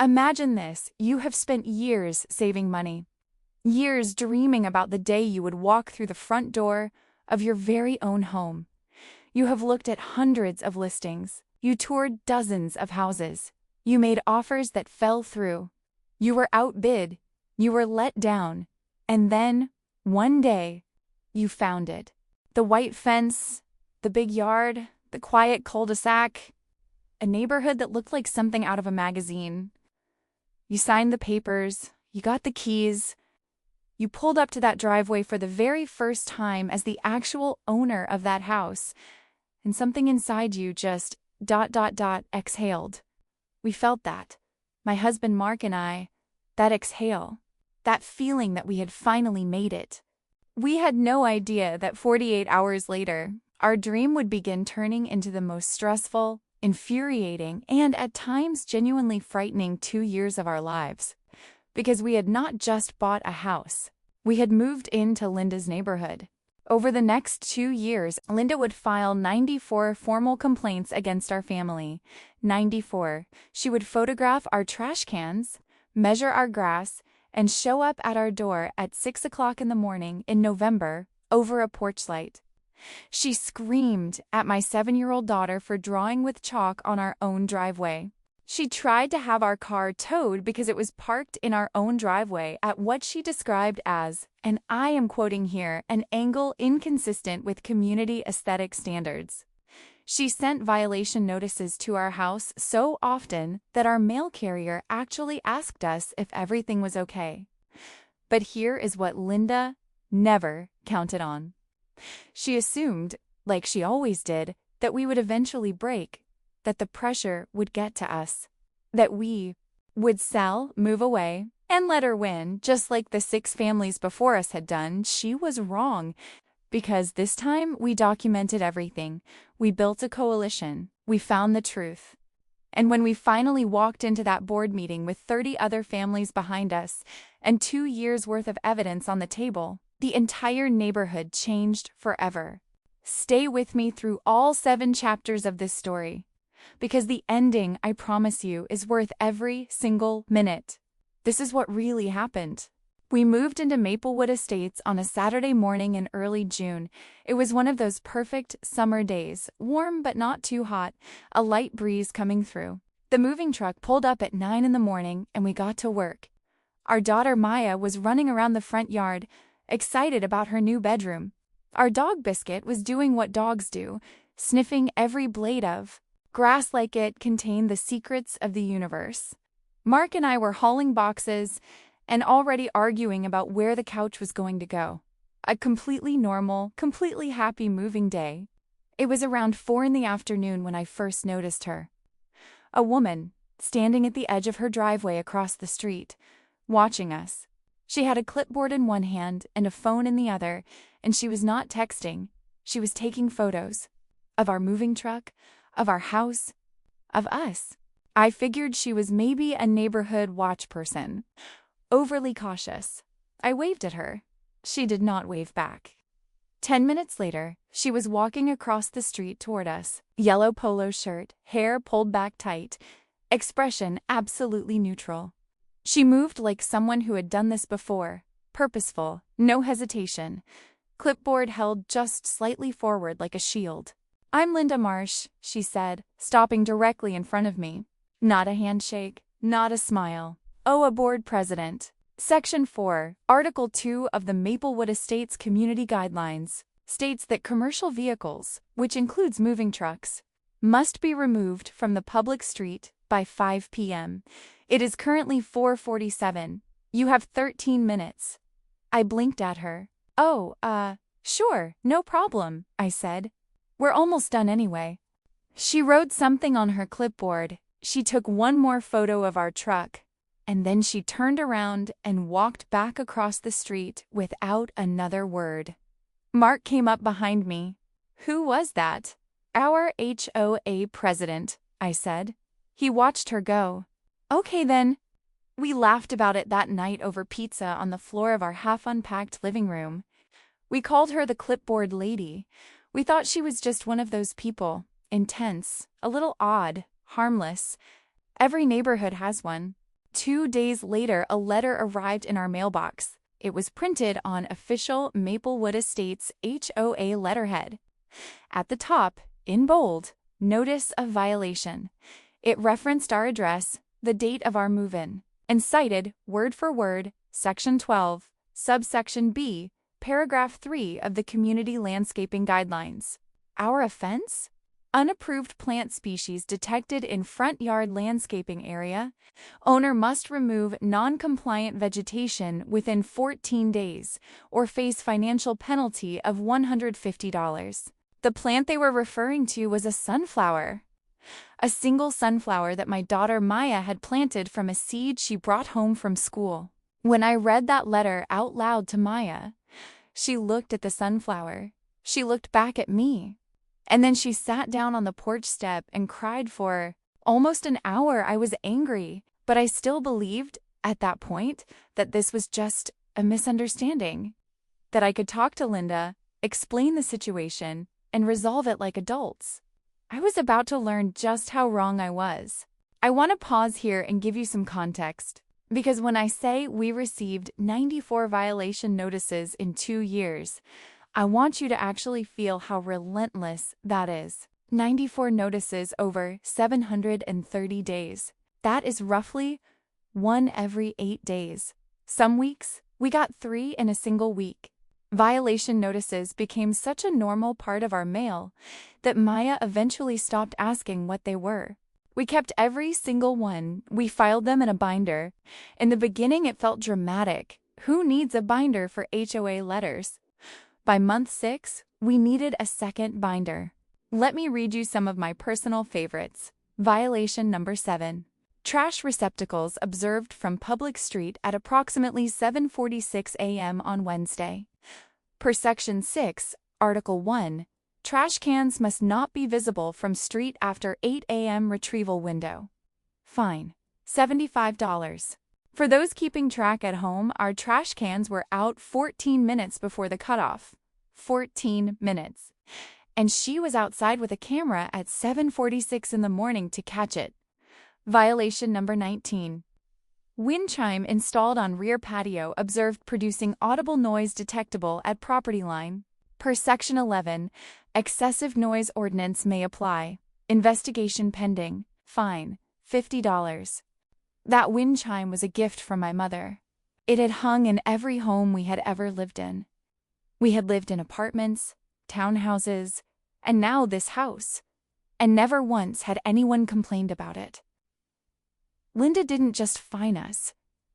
Imagine this: you have spent years saving money, years dreaming about the day you would walk through the front door of your very own home. You have looked at hundreds of listings, you toured dozens of houses, you made offers that fell through, you were outbid, you were let down, and then, one day, you found it. The white fence, the big yard, the quiet cul-de-sac, a neighborhood that looked like something out of a magazine. You signed the papers, you got the keys, you pulled up to that driveway for the very first time as the actual owner of that house, and something inside you just ... exhaled. We felt that. My husband Mark and I, that exhale, that feeling that we had finally made it. We had no idea that 48 hours later, our dream would begin turning into the most stressful, infuriating, and at times genuinely frightening 2 years of our lives. Because we had not just bought a house, we had moved into Linda's neighborhood. Over the next 2 years, Linda would file 94 formal complaints against our family. 94. She would photograph our trash cans, measure our grass, and show up at our door at 6 o'clock in the morning in November over a porch light. She screamed at my 7-year-old daughter for drawing with chalk on our own driveway. She tried to have our car towed because it was parked in our own driveway at what she described as, and I am quoting here, an angle inconsistent with community aesthetic standards. She sent violation notices to our house so often that our mail carrier actually asked us if everything was okay. But here is what Linda never counted on. She assumed, like she always did, that we would eventually break, that the pressure would get to us, that we would sell, move away, and let her win, just like the 6 families before us had done. She was wrong, because this time we documented everything. We built a coalition. We found the truth. And when we finally walked into that board meeting with 30 other families behind us and 2 years' worth of evidence on the table, the entire neighborhood changed forever. Stay with me through all 7 chapters of this story, because the ending, I promise you, is worth every single minute. This is what really happened. We moved into Maplewood Estates on a Saturday morning in early June. It was one of those perfect summer days, warm but not too hot, a light breeze coming through. The moving truck pulled up at 9 in the morning and we got to work. Our daughter Maya was running around the front yard, excited about her new bedroom. Our dog Biscuit was doing what dogs do, sniffing every blade of grass like it contained the secrets of the universe. Mark and I were hauling boxes and already arguing about where the couch was going to go. A completely normal, completely happy moving day. It was around 4 in the afternoon when I first noticed her. A woman, standing at the edge of her driveway across the street, watching us. She had a clipboard in one hand and a phone in the other, and she was not texting. She was taking photos of our moving truck, of our house, of us. I figured she was maybe a neighborhood watch person. Overly cautious. I waved at her. She did not wave back. 10 minutes later, she was walking across the street toward us. Yellow polo shirt, hair pulled back tight, expression absolutely neutral. She moved like someone who had done this before, purposeful, no hesitation. Clipboard held just slightly forward like a shield. "I'm Linda Marsh," she said, stopping directly in front of me. Not a handshake, not a smile. Oh, a board president. Section 4, Article 2 of the Maplewood Estates Community Guidelines, states that commercial vehicles, which includes moving trucks, must be removed from the public street by 5 p.m. It is currently 4:47. You have 13 minutes. I blinked at her. "Oh, sure, no problem," I said. "We're almost done anyway." She wrote something on her clipboard. She took one more photo of our truck, and then she turned around and walked back across the street without another word. Mark came up behind me. "Who was that?" "Our HOA president," I said. He watched her go. "Okay then." We laughed about it that night over pizza on the floor of our half-unpacked living room. We called her the clipboard lady. We thought she was just one of those people, intense, a little odd, harmless. Every neighborhood has one. 2 days later, a letter arrived in our mailbox. It was printed on official Maplewood Estates HOA letterhead. At the top, in bold, notice of violation. It referenced our address, the date of our move-in, and cited, word for word, Section 12, subsection B, paragraph 3 of the Community Landscaping Guidelines. Our offense? Unapproved plant species detected in front yard landscaping area. Owner must remove non-compliant vegetation within 14 days or face financial penalty of $150. The plant they were referring to was a sunflower. A single sunflower that my daughter Maya had planted from a seed she brought home from school. When I read that letter out loud to Maya, she looked at the sunflower. She looked back at me. And then she sat down on the porch step and cried for almost an hour. I was angry, but I still believed, at that point, that this was just a misunderstanding. That I could talk to Linda, explain the situation, and resolve it like adults. I was about to learn just how wrong I was. I want to pause here and give you some context. Because when I say we received 94 violation notices in 2 years, I want you to actually feel how relentless that is. 94 notices over 730 days. That is roughly 1 every 8 days. Some weeks, we got 3 in a single week. Violation notices became such a normal part of our mail that Maya eventually stopped asking what they were. We kept every single one. We filed them in a binder. In the beginning, it felt dramatic. Who needs a binder for HOA letters? By month 6, we needed a second binder. Let me read you some of my personal favorites. Violation number 7. Trash receptacles observed from public street at approximately 7:46 a.m. on Wednesday. Per Section 6, Article 1, trash cans must not be visible from street after 8 a.m. retrieval window. Fine, $75. For those keeping track at home, our trash cans were out 14 minutes before the cutoff. 14 minutes. And she was outside with a camera at 7:46 in the morning to catch it. Violation number 19. Wind chime installed on rear patio observed producing audible noise detectable at property line. Per Section 11, excessive noise ordinance may apply. Investigation pending. Fine, $50. That wind chime was a gift from my mother. It had hung in every home we had ever lived in. We had lived in apartments, townhouses, and now this house. And never once had anyone complained about it. Linda didn't just fine us.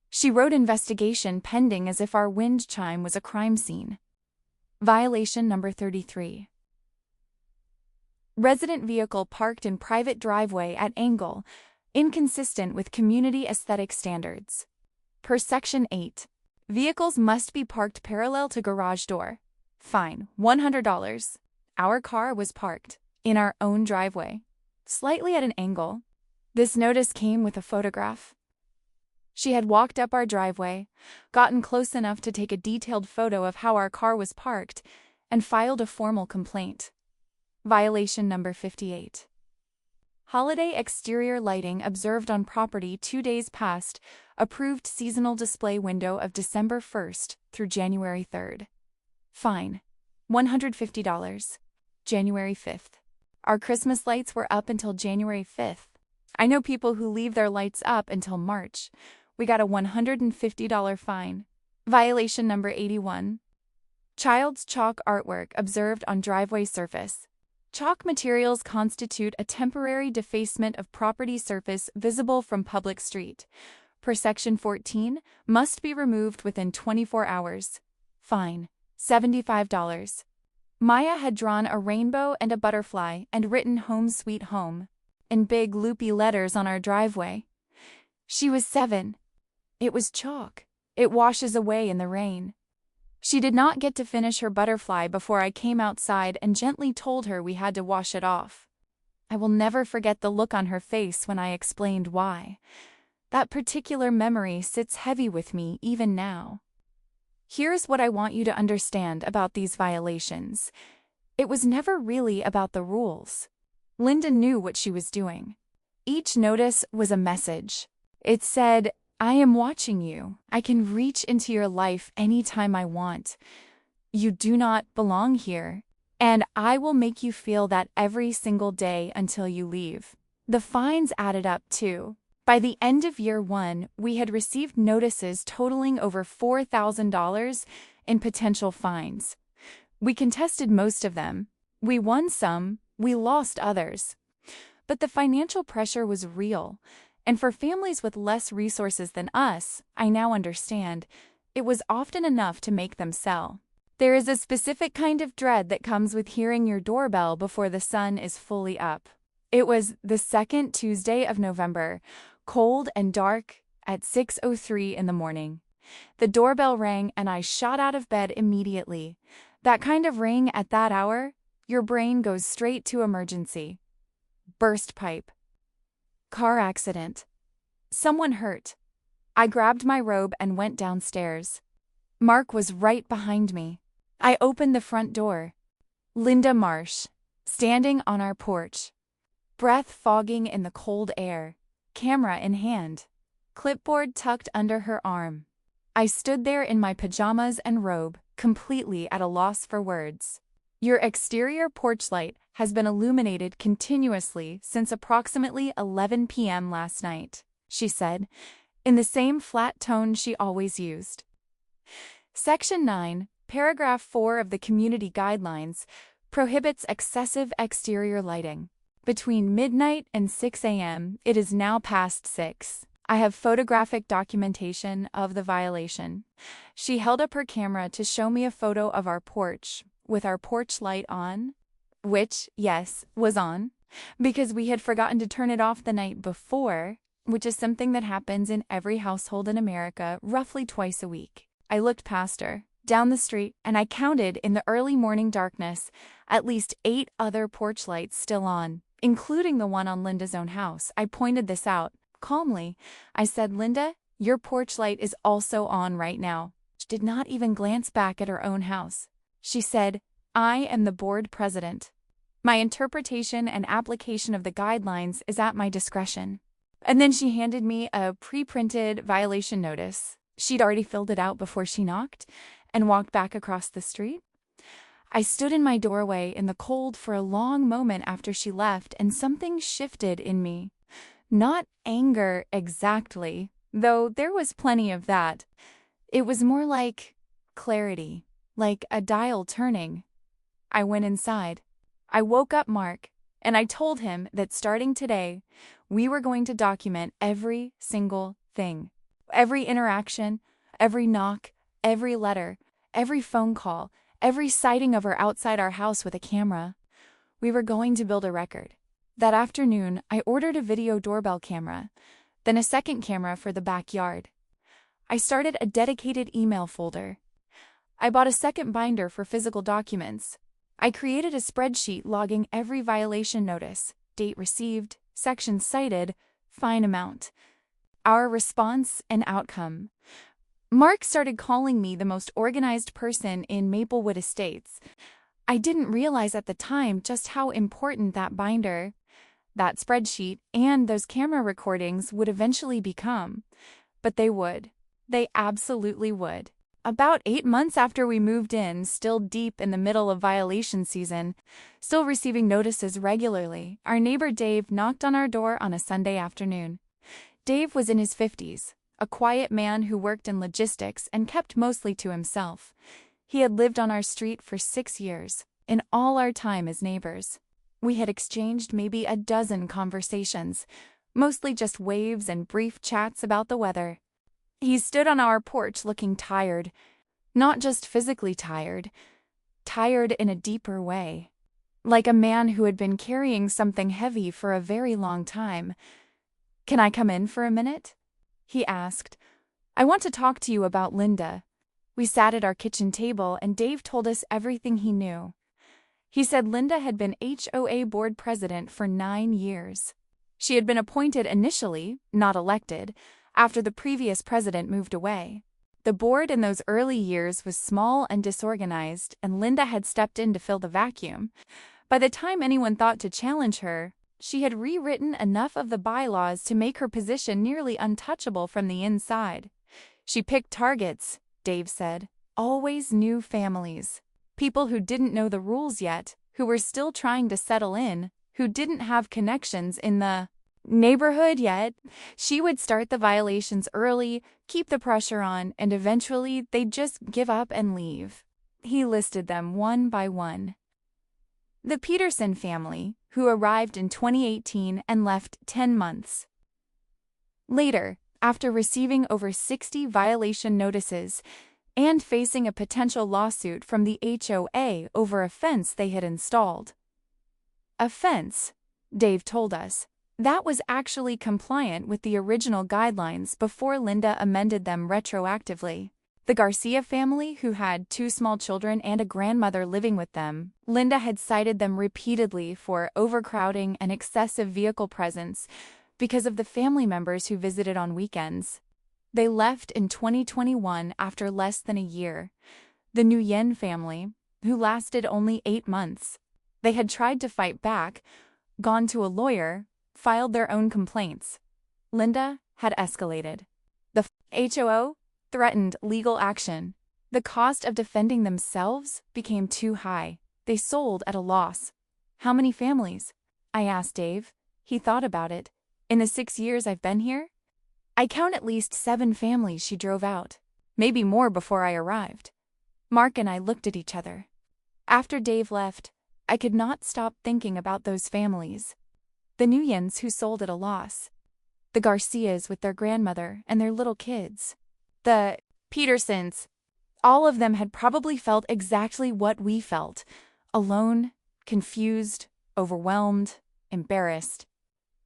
She wrote investigation pending as if our wind chime was a crime scene. Violation number 33. Resident vehicle parked in private driveway at angle, inconsistent with community aesthetic standards. Per Section 8, vehicles must be parked parallel to garage door. Fine, $100. Our car was parked in our own driveway, slightly at an angle. This notice came with a photograph. She had walked up our driveway, gotten close enough to take a detailed photo of how our car was parked, and filed a formal complaint. Violation number 58. Holiday exterior lighting observed on property 2 days past approved seasonal display window of December 1st through January 3rd. Fine, $150. January 5th. Our Christmas lights were up until January 5th. I know people who leave their lights up until March. We got a $150 fine. Violation number 81. Child's chalk artwork observed on driveway surface. Chalk materials constitute a temporary defacement of property surface visible from public street. Per Section 14, must be removed within 24 hours. Fine, $75. Maya had drawn a rainbow and a butterfly and written "Home Sweet Home" in big loopy letters on our driveway. She was 7. It was chalk. It washes away in the rain. She did not get to finish her butterfly before I came outside and gently told her we had to wash it off. I will never forget the look on her face when I explained why. That particular memory sits heavy with me even now. Here's what I want you to understand about these violations. It was never really about the rules. Linda knew what she was doing. Each notice was a message. It said, I am watching you. I can reach into your life anytime I want. You do not belong here, and I will make you feel that every single day until you leave. The fines added up too. By the end of year one, we had received notices totaling over $4,000 in potential fines. We contested most of them. We won some, we lost others. But the financial pressure was real, and for families with less resources than us, I now understand, it was often enough to make them sell. There is a specific kind of dread that comes with hearing your doorbell before the sun is fully up. It was the second Tuesday of November, cold and dark, at 6:03 in the morning. The doorbell rang and I shot out of bed immediately. That kind of ring at that hour, your brain goes straight to emergency. Burst pipe. Car accident. Someone hurt. I grabbed my robe and went downstairs. Mark was right behind me. I opened the front door. Linda Marsh, standing on our porch. Breath fogging in the cold air. Camera in hand. Clipboard tucked under her arm. I stood there in my pajamas and robe, completely at a loss for words. Your exterior porch light has been illuminated continuously since approximately 11 p.m. last night, she said, in the same flat tone she always used. Section 9, Paragraph 4 of the Community Guidelines prohibits excessive exterior lighting. Between midnight and 6 a.m., it is now past 6. I have photographic documentation of the violation. She held up her camera to show me a photo of our porch, with our porch light on, which, yes, was on, because we had forgotten to turn it off the night before, which is something that happens in every household in America roughly twice a week. I looked past her, down the street, and I counted in the early morning darkness at least 8 other porch lights still on, including the one on Linda's own house. I pointed this out. Calmly, I said, Linda, your porch light is also on right now. She did not even glance back at her own house. She said, I am the board president. My interpretation and application of the guidelines is at my discretion. And then she handed me a pre-printed violation notice. She'd already filled it out before she knocked and walked back across the street. I stood in my doorway in the cold for a long moment after she left, and something shifted in me. Not anger exactly, though there was plenty of that. It was more like clarity, like a dial turning. I went inside. I woke up Mark, and I told him that starting today, we were going to document every single thing. Every interaction, every knock, every letter, every phone call, every sighting of her outside our house with a camera. We were going to build a record. That afternoon, I ordered a video doorbell camera, then a second camera for the backyard. I started a dedicated email folder. I bought a second binder for physical documents. I created a spreadsheet logging every violation notice, date received, section cited, fine amount, our response and outcome. Mark started calling me the most organized person in Maplewood Estates. I didn't realize at the time just how important that binder, that spreadsheet, and those camera recordings would eventually become. But they would. They absolutely would. About 8 months after we moved in, still deep in the middle of violation season, still receiving notices regularly, our neighbor Dave knocked on our door on a Sunday afternoon. Dave was in his 50s, a quiet man who worked in logistics and kept mostly to himself. He had lived on our street for 6 years, in all our time as neighbors. We had exchanged maybe a dozen conversations, mostly just waves and brief chats about the weather. He stood on our porch looking tired, not just physically tired, tired in a deeper way, like a man who had been carrying something heavy for a very long time. "Can I come in for a minute?" he asked. "I want to talk to you about Linda." We sat at our kitchen table and Dave told us everything he knew. He said Linda had been HOA board president for 9 years. She had been appointed initially, not elected, after the previous president moved away. The board in those early years was small and disorganized, and Linda had stepped in to fill the vacuum. By the time anyone thought to challenge her, She had rewritten enough of the bylaws to make her position nearly untouchable from the inside. She picked targets, Dave said. Always new families. People who didn't know the rules yet, who were still trying to settle in, who didn't have connections in the neighborhood yet. She would start the violations early, keep the pressure on, and eventually they'd just give up and leave. He listed them one by one. The Peterson family, who arrived in 2018 and left 10 months later, after receiving over 60 violation notices and facing a potential lawsuit from the HOA over a fence they had installed. A fence, Dave told us, that was actually compliant with the original guidelines before Linda amended them retroactively. The Garcia family, who had 2 small children and a grandmother living with them, Linda had cited them repeatedly for overcrowding and excessive vehicle presence because of the family members who visited on weekends. They left in 2021 after less than a year. The Nguyen family, who lasted only 8 months. They had tried to fight back, gone to a lawyer, filed their own complaints. Linda had escalated. The HOA threatened legal action. The cost of defending themselves became too high. They sold at a loss. How many families? I asked Dave. He thought about it. In the 6 years I've been here, I count at least 7 families she drove out. Maybe more before I arrived. Mark and I looked at each other. After Dave left, I could not stop thinking about those families. The Nguyens who sold at a loss. The Garcias with their grandmother and their little kids. The Petersons. All of them had probably felt exactly what we felt. Alone, confused, overwhelmed, embarrassed.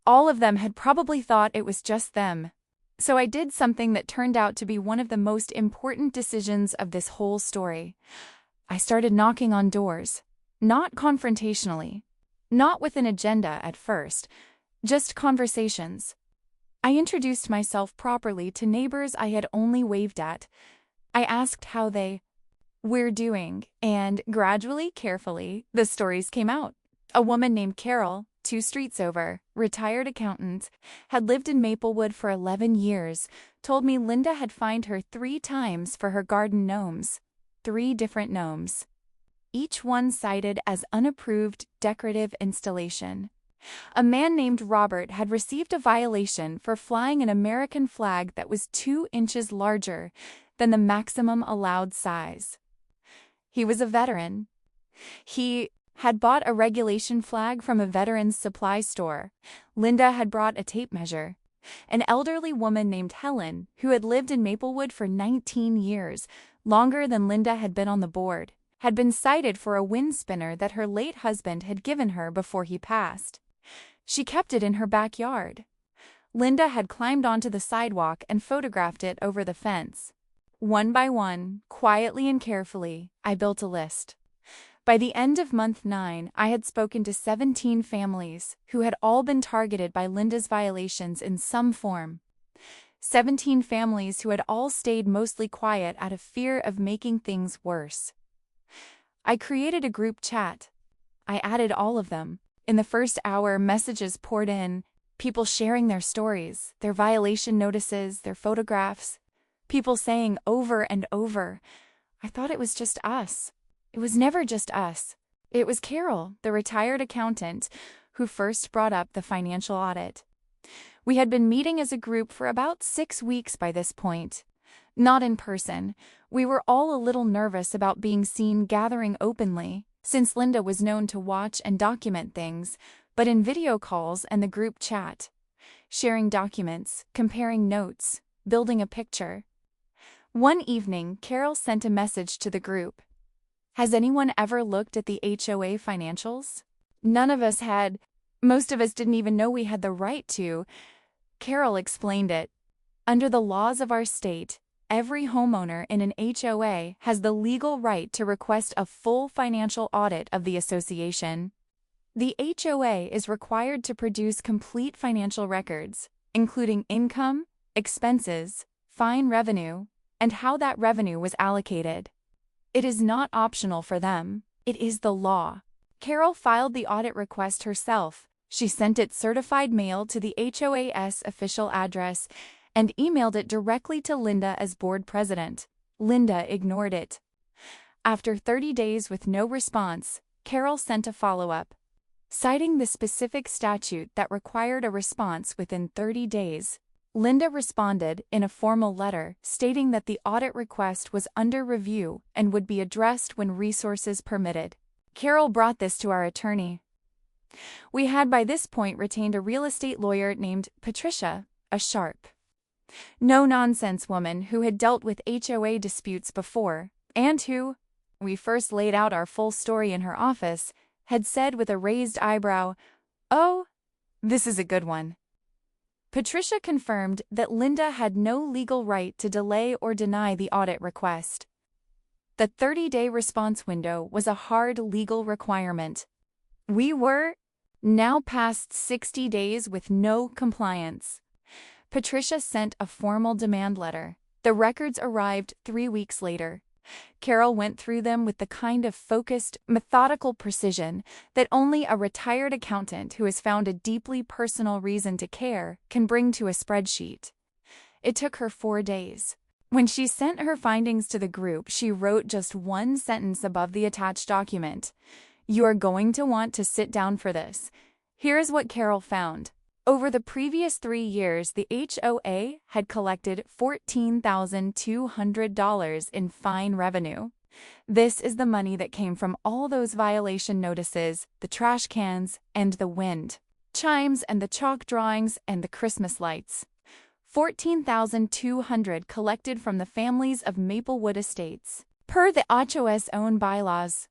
All of them had probably thought it was just them. So I did something that turned out to be one of the most important decisions of this whole story. I started knocking on doors. Not confrontationally. Not with an agenda at first. Just conversations. I introduced myself properly to neighbors I had only waved at. I asked how they were doing, and gradually, carefully, the stories came out. A woman named Carol, 2 streets over, retired accountant, had lived in Maplewood for 11 years, told me Linda had fined her 3 times for her garden gnomes. 3 different gnomes. Each one cited as unapproved decorative installation. A man named Robert had received a violation for flying an American flag that was 2 inches larger than the maximum allowed size. He was a veteran. He had bought a regulation flag from a veteran's supply store. Linda had brought a tape measure. An elderly woman named Helen, who had lived in Maplewood for 19 years, longer than Linda had been on the board, had been cited for a wind spinner that her late husband had given her before he passed. She kept it in her backyard. Linda had climbed onto the sidewalk and photographed it over the fence. One by one, quietly and carefully, I built a list. By the end of month 9, I had spoken to 17 families who had all been targeted by Linda's violations in some form. 17 families who had all stayed mostly quiet out of fear of making things worse. I created a group chat. I added all of them. In the first hour, messages poured in, people sharing their stories, their violation notices, their photographs, people saying over and over, I thought it was just us. It was never just us. It was Carol, the retired accountant, who first brought up the financial audit. We had been meeting as a group for about 6 weeks by this point. Not in person. We were all a little nervous about being seen gathering openly, since Linda was known to watch and document things, but in video calls and the group chat. Sharing documents, comparing notes, building a picture. One evening, Carol sent a message to the group. Has anyone ever looked at the HOA financials? None of us had. Most of us didn't even know we had the right to. Carol explained it. Under the laws of our state, every homeowner in an HOA has the legal right to request a full financial audit of the association. The HOA is required to produce complete financial records, including income, expenses, fine revenue, and how that revenue was allocated. It is not optional for them. It is the law. Carol filed the audit request herself. She sent it certified mail to the HOA's official address and emailed it directly to Linda as board president. Linda ignored it. After 30 days with no response, Carol sent a follow-up. Citing the specific statute that required a response within 30 days, Linda responded in a formal letter stating that the audit request was under review and would be addressed when resources permitted. Carol brought this to our attorney. We had by this point retained a real estate lawyer named Patricia, a sharp, no-nonsense woman who had dealt with HOA disputes before, and who, we first laid out our full story in her office, had said with a raised eyebrow, "Oh, this is a good one." Patricia confirmed that Linda had no legal right to delay or deny the audit request. The 30-day response window was a hard legal requirement. We were now past 60 days with no compliance. Patricia sent a formal demand letter. The records arrived 3 weeks later. Carol went through them with the kind of focused, methodical precision that only a retired accountant who has found a deeply personal reason to care can bring to a spreadsheet. It took her 4 days. When she sent her findings to the group, she wrote just one sentence above the attached document. "You are going to want to sit down for this." Here's what Carol found. Over the previous 3 years, the HOA had collected $14,200 in fine revenue. This is the money that came from all those violation notices, the trash cans, and the wind chimes, and the chalk drawings, and the Christmas lights. $14,200 collected from the families of Maplewood Estates. Per the HOA's own bylaws,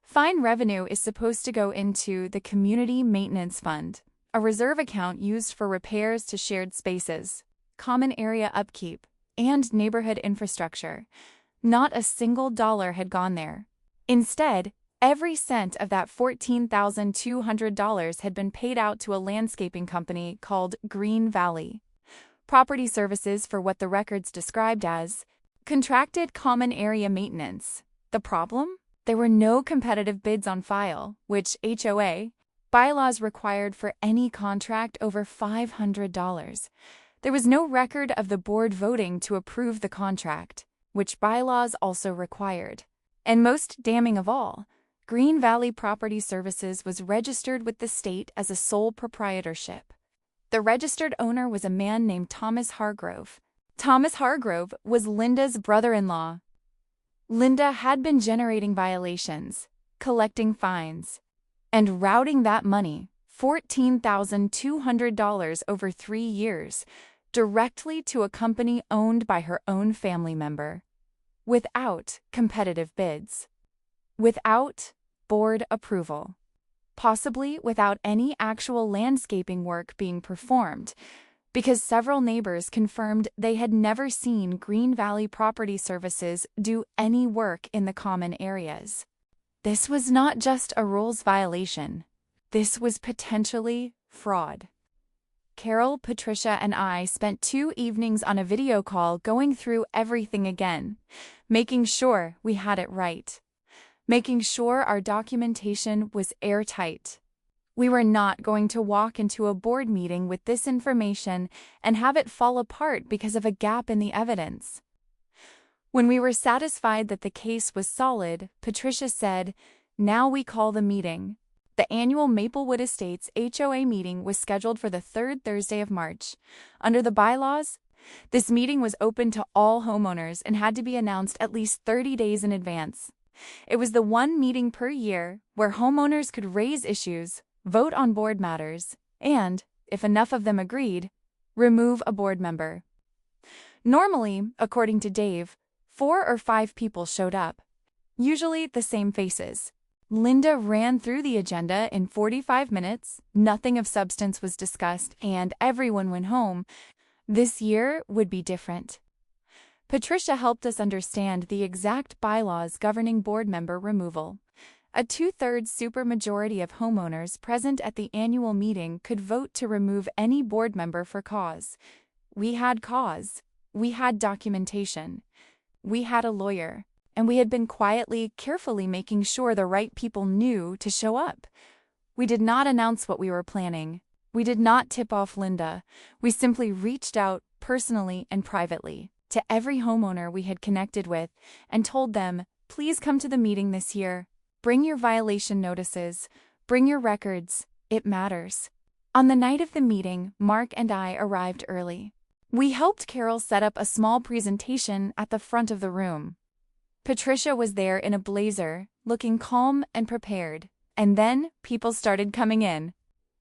fine revenue is supposed to go into the Community Maintenance Fund, a reserve account used for repairs to shared spaces, common area upkeep, and neighborhood infrastructure. Not a single dollar had gone there. Instead, every cent of that $14,200 had been paid out to a landscaping company called Green Valley Property Services for what the records described as contracted common area maintenance. The problem? There were no competitive bids on file, which HOA bylaws required for any contract over $500. There was no record of the board voting to approve the contract, which bylaws also required. And most damning of all, Green Valley Property Services was registered with the state as a sole proprietorship. The registered owner was a man named Thomas Hargrove. Thomas Hargrove was Linda's brother-in-law. Linda had been generating violations, collecting fines, and routing that money, $14,200 over 3 years, directly to a company owned by her own family member, without competitive bids, without board approval, possibly without any actual landscaping work being performed, because several neighbors confirmed they had never seen Green Valley Property Services do any work in the common areas. This was not just a rules violation. This was potentially fraud. Carol, Patricia, and I spent 2 evenings on a video call going through everything again, making sure we had it right, making sure our documentation was airtight. We were not going to walk into a board meeting with this information and have it fall apart because of a gap in the evidence. When we were satisfied that the case was solid, Patricia said, "Now we call the meeting." The annual Maplewood Estates HOA meeting was scheduled for the 3rd Thursday of March. Under the bylaws, this meeting was open to all homeowners and had to be announced at least 30 days in advance. It was the one meeting per year where homeowners could raise issues, vote on board matters, and, if enough of them agreed, remove a board member. Normally, according to Dave, 4 or 5 people showed up, usually the same faces. Linda ran through the agenda in 45 minutes, nothing of substance was discussed, and everyone went home. This year would be different. Patricia helped us understand the exact bylaws governing board member removal. A 2/3 supermajority of homeowners present at the annual meeting could vote to remove any board member for cause. We had cause. We had documentation. We had a lawyer, and we had been quietly, carefully making sure the right people knew to show up. We did not announce what we were planning. We did not tip off Linda. We simply reached out personally and privately to every homeowner we had connected with and told them, please come to the meeting this year. Bring your violation notices. Bring your records. It matters. On the night of the meeting, Mark and I arrived early. We helped Carol set up a small presentation at the front of the room. Patricia was there in a blazer, looking calm and prepared. And then people started coming in.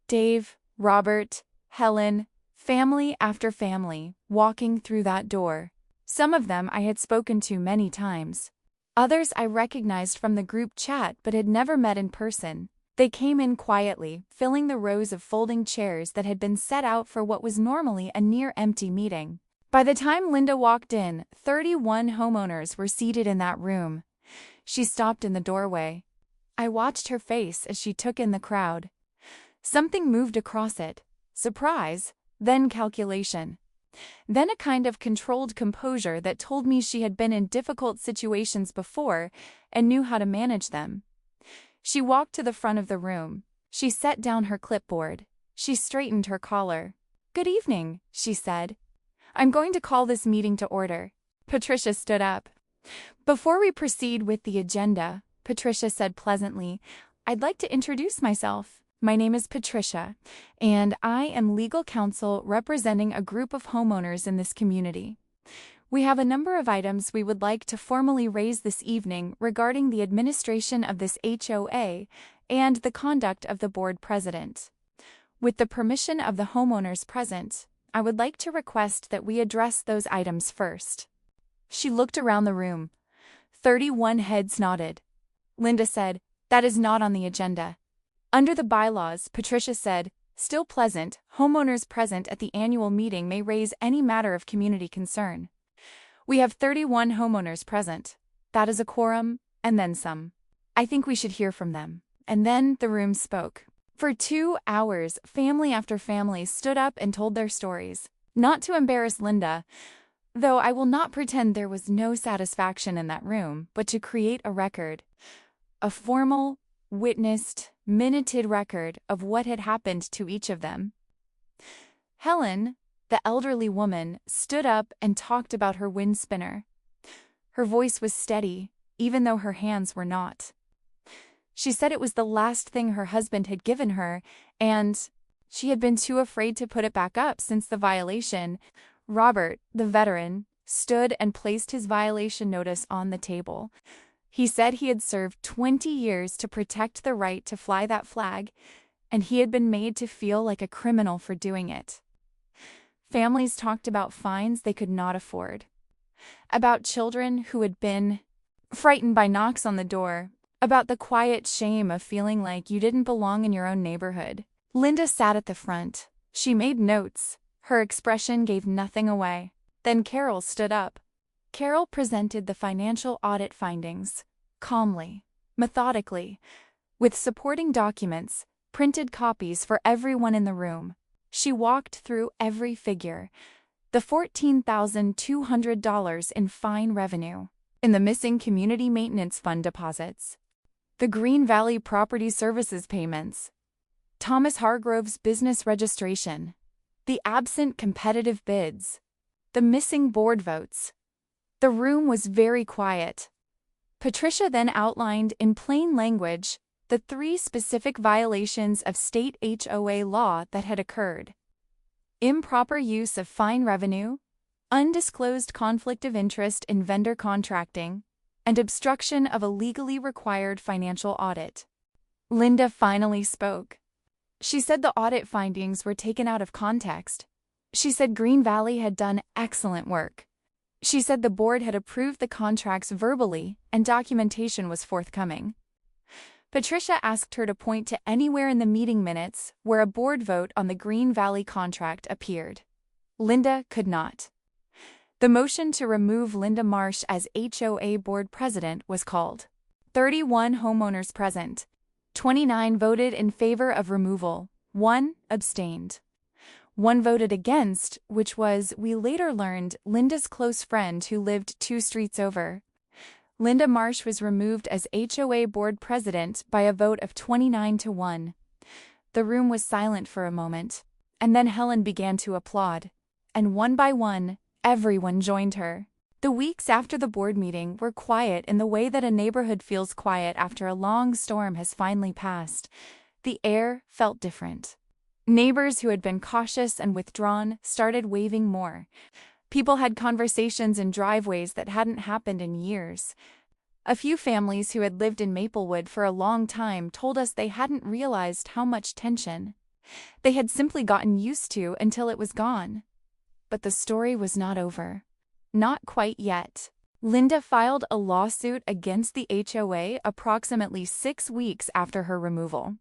Dave, Robert, Helen, family after family, walking through that door. Some of them I had spoken to many times. Others I recognized from the group chat but had never met in person. They came in quietly, filling the rows of folding chairs that had been set out for what was normally a near-empty meeting. By the time Linda walked in, 31 homeowners were seated in that room. She stopped in the doorway. I watched her face as she took in the crowd. Something moved across it. Surprise, then calculation. Then a kind of controlled composure that told me she had been in difficult situations before and knew how to manage them. She walked to the front of the room. She set down her clipboard. She straightened her collar. "Good evening," she said. "I'm going to call this meeting to order." Patricia stood up. "Before we proceed with the agenda," Patricia said pleasantly, "I'd like to introduce myself. My name is Patricia, and I am legal counsel representing a group of homeowners in this community. We have a number of items we would like to formally raise this evening regarding the administration of this HOA and the conduct of the board president. With the permission of the homeowners present, I would like to request that we address those items first." She looked around the room. 31 heads nodded. Linda said, "That is not on the agenda." Under the bylaws, Patricia said, "Still pleasant, homeowners present at the annual meeting may raise any matter of community concern. We have 31 homeowners present. That is a quorum, and then some. I think we should hear from them." And then the room spoke. For 2 hours, family after family stood up and told their stories. Not to embarrass Linda, though I will not pretend there was no satisfaction in that room, but to create a record. A formal, witnessed, minuted record of what had happened to each of them. Helen, the elderly woman, stood up and talked about her wind spinner. Her voice was steady, even though her hands were not. She said it was the last thing her husband had given her, and she had been too afraid to put it back up since the violation. Robert, the veteran, stood and placed his violation notice on the table. He said he had served 20 years to protect the right to fly that flag, and he had been made to feel like a criminal for doing it. Families talked about fines they could not afford, about children who had been frightened by knocks on the door, about the quiet shame of feeling like you didn't belong in your own neighborhood. Linda sat at the front. She made notes. Her expression gave nothing away. Then Carol stood up. Carol presented the financial audit findings, calmly, methodically, with supporting documents, printed copies for everyone in the room. She walked through every figure. The $14,200 in fine revenue, in the missing community maintenance fund deposits, the Green Valley Property Services payments, Thomas Hargrove's business registration, the absent competitive bids, the missing board votes. The room was very quiet. Patricia then outlined in plain language the 3 specific violations of state HOA law that had occurred: improper use of fine revenue, undisclosed conflict of interest in vendor contracting, and obstruction of a legally required financial audit. Linda finally spoke. She said the audit findings were taken out of context. She said Green Valley had done excellent work. She said the board had approved the contracts verbally and documentation was forthcoming. Patricia asked her to point to anywhere in the meeting minutes where a board vote on the Green Valley contract appeared. Linda could not. The motion to remove Linda Marsh as HOA board president was called. 31 homeowners present. 29 voted in favor of removal. 1 abstained. 1 voted against, which was, we later learned, Linda's close friend who lived 2 streets over. Linda Marsh was removed as HOA board president by a vote of 29 to 1. The room was silent for a moment, and then Helen began to applaud. And one by one, everyone joined her. The weeks after the board meeting were quiet in the way that a neighborhood feels quiet after a long storm has finally passed. The air felt different. Neighbors who had been cautious and withdrawn started waving more. People had conversations in driveways that hadn't happened in years. A few families who had lived in Maplewood for a long time told us they hadn't realized how much tension they had simply gotten used to until it was gone. But the story was not over. Not quite yet. Linda filed a lawsuit against the HOA approximately 6 weeks after her removal,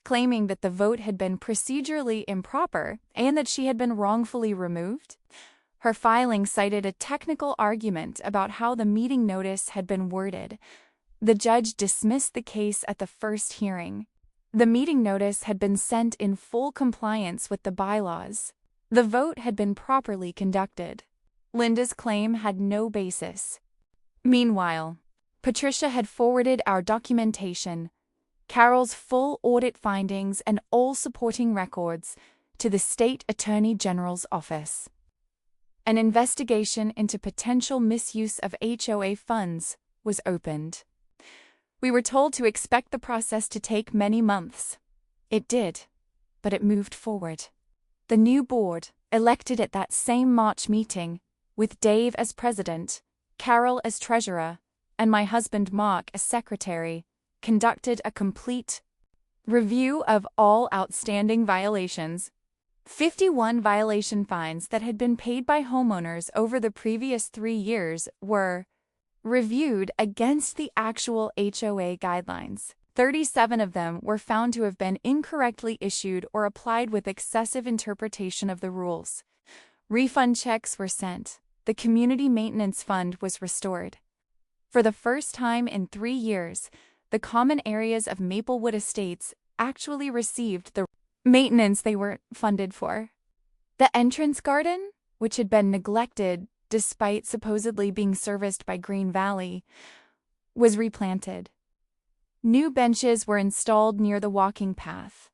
claiming that the vote had been procedurally improper and that she had been wrongfully removed. Her filing cited a technical argument about how the meeting notice had been worded. The judge dismissed the case at the first hearing. The meeting notice had been sent in full compliance with the bylaws. The vote had been properly conducted. Linda's claim had no basis. Meanwhile, Patricia had forwarded our documentation, Carol's full audit findings and all supporting records, to the State Attorney General's office. An investigation into potential misuse of HOA funds was opened. We were told to expect the process to take many months. It did, but it moved forward. The new board, elected at that same March meeting, with Dave as president, Carol as treasurer, and my husband Mark as secretary, conducted a complete review of all outstanding violations. 51 violation fines that had been paid by homeowners over the previous 3 years were reviewed against the actual HOA guidelines. 37 of them were found to have been incorrectly issued or applied with excessive interpretation of the rules. Refund checks were sent. The Community Maintenance Fund was restored. For the first time in 3 years, the common areas of Maplewood Estates actually received the maintenance they were funded for. The entrance garden, which had been neglected despite supposedly being serviced by Green Valley, was replanted. New benches were installed near the walking path.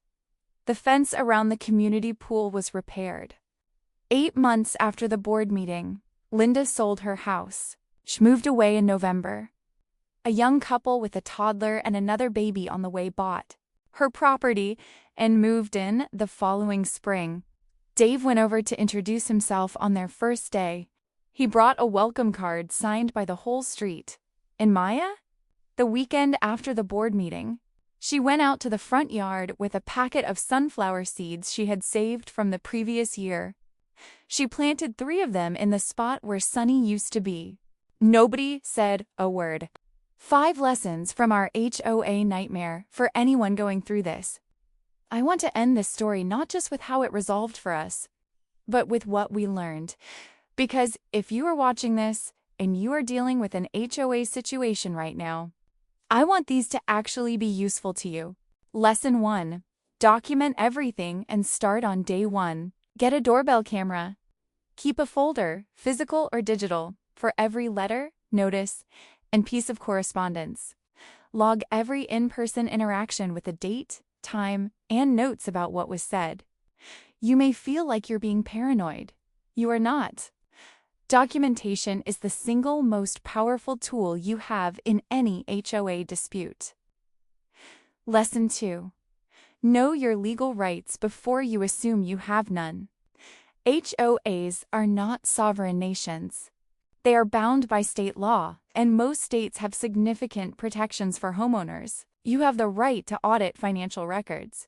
The fence around the community pool was repaired. 8 months after the board meeting, Linda sold her house. She moved away in November. A young couple with a toddler and another baby on the way bought her property and moved in the following spring. Dave went over to introduce himself on their first day. He brought a welcome card signed by the whole street. And Maya? The weekend after the board meeting, she went out to the front yard with a packet of sunflower seeds she had saved from the previous year. She planted 3 of them in the spot where Sunny used to be. Nobody said a word. 5 lessons from our HOA nightmare for anyone going through this. I want to end this story not just with how it resolved for us, but with what we learned. Because if you are watching this and you are dealing with an HOA situation right now, I want these to actually be useful to you. Lesson 1. Document everything and start on day 1. Get a doorbell camera. Keep a folder, physical or digital, for every letter, notice, and piece of correspondence. Log every in-person interaction with a date, time, and notes about what was said. You may feel like you're being paranoid. You are not. Documentation is the single most powerful tool you have in any HOA dispute. Lesson 2. Know your legal rights before you assume you have none. HOAs are not sovereign nations. They are bound by state law, and most states have significant protections for homeowners. You have the right to audit financial records.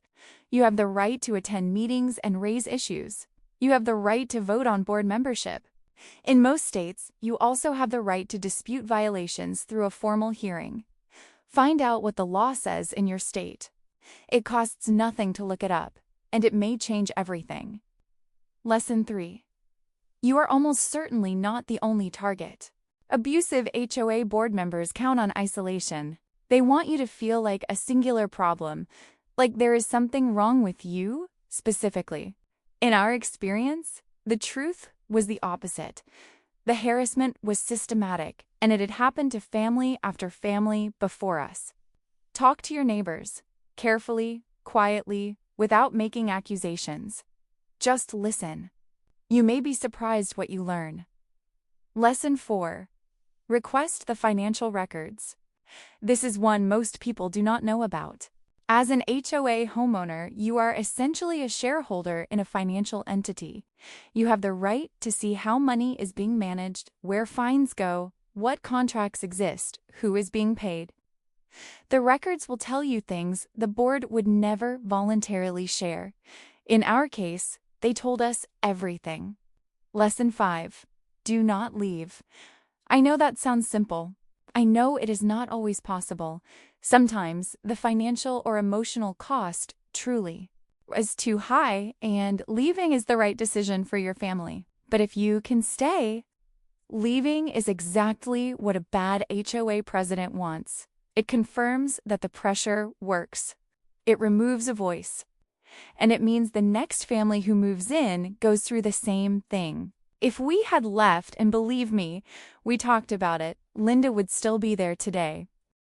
You have the right to attend meetings and raise issues. You have the right to vote on board membership. In most states, you also have the right to dispute violations through a formal hearing. Find out what the law says in your state. It costs nothing to look it up, and it may change everything. Lesson 3. You are almost certainly not the only target. Abusive HOA board members count on isolation. They want you to feel like a singular problem, like there is something wrong with you, specifically. In our experience, the truth was the opposite. The harassment was systematic, and it had happened to family after family before us. Talk to your neighbors, carefully, quietly, without making accusations. Just listen. You may be surprised what you learn. Lesson 4. Request the financial records. This is one most people do not know about. As an HOA homeowner, you are essentially a shareholder in a financial entity. You have the right to see how money is being managed, where fines go, what contracts exist, who is being paid. The records will tell you things the board would never voluntarily share. In our case, they told us everything. Lesson 5. Do not leave. I know that sounds simple. I know it is not always possible. Sometimes the financial or emotional cost truly is too high, and leaving is the right decision for your family. But if you can stay, leaving is exactly what a bad HOA president wants. It confirms that the pressure works. It removes a voice. And it means the next family who moves in goes through the same thing. If we had left, and believe me, we talked about it, Linda would still be there today.